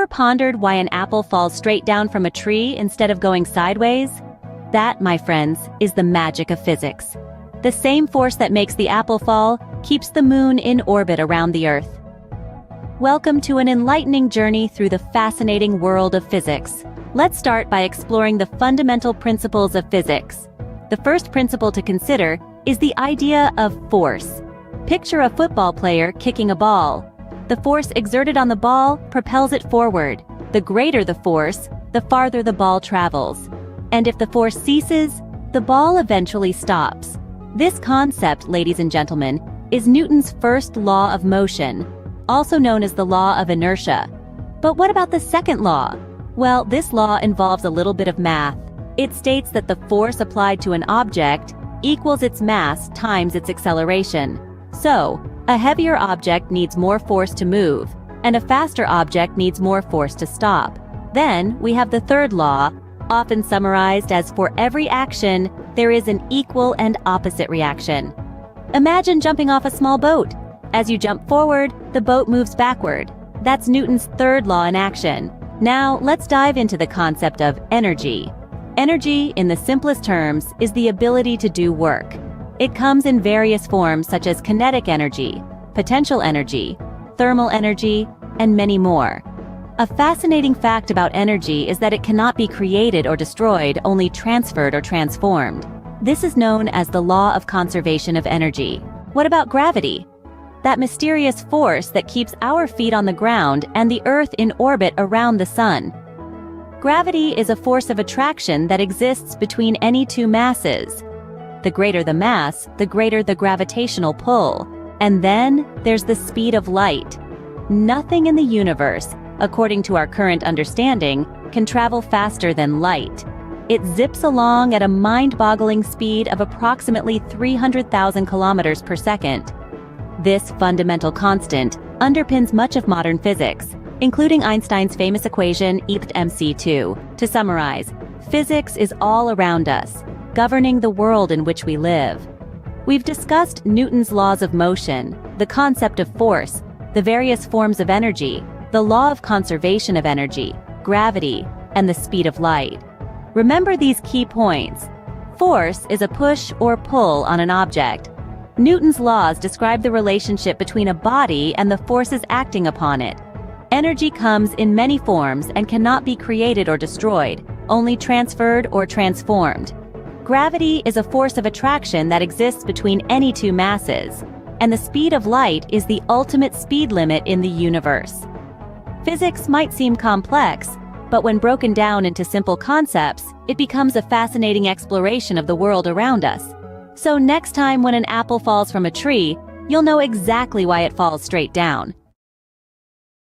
ever pondered why an apple falls straight down from a tree instead of going sideways? That, my friends, is the magic of physics. The same force that makes the apple fall keeps the moon in orbit around the Earth. Welcome to an enlightening journey through the fascinating world of physics. Let's start by exploring the fundamental principles of physics. The first principle to consider is the idea of force. Picture a football player kicking a ball. The force exerted on the ball propels it forward. The greater the force, the farther the ball travels. And if the force ceases, the ball eventually stops. This concept, ladies and gentlemen, is Newton's first law of motion, also known as the law of inertia. But what about the second law? Well, this law involves a little bit of math. It states that the force applied to an object equals its mass times its acceleration. So, a heavier object needs more force to move, and a faster object needs more force to stop. Then, we have the third law, often summarized as for every action, there is an equal and opposite reaction. Imagine jumping off a small boat. As you jump forward, the boat moves backward. That's Newton's third law in action. Now, let's dive into the concept of energy. Energy, in the simplest terms, is the ability to do work. It comes in various forms such as kinetic energy, potential energy, thermal energy, and many more. A fascinating fact about energy is that it cannot be created or destroyed, only transferred or transformed. This is known as the law of conservation of energy. What about gravity? That mysterious force that keeps our feet on the ground and the Earth in orbit around the sun. Gravity is a force of attraction that exists between any two masses. The greater the mass, the greater the gravitational pull. And then, there's the speed of light. Nothing in the universe, according to our current understanding, can travel faster than light. It zips along at a mind-boggling speed of approximately 300,000 kilometers per second. This fundamental constant underpins much of modern physics, including Einstein's famous equation E=mc². To summarize, physics is all around us, governing the world in which we live. We've discussed Newton's laws of motion, the concept of force, the various forms of energy, the law of conservation of energy, gravity, and the speed of light. Remember these key points. Force is a push or pull on an object. Newton's laws describe the relationship between a body and the forces acting upon it. Energy comes in many forms and cannot be created or destroyed, only transferred or transformed. Gravity is a force of attraction that exists between any two masses, and the speed of light is the ultimate speed limit in the universe. Physics might seem complex, but when broken down into simple concepts, it becomes a fascinating exploration of the world around us. So next time when an apple falls from a tree, you'll know exactly why it falls straight down.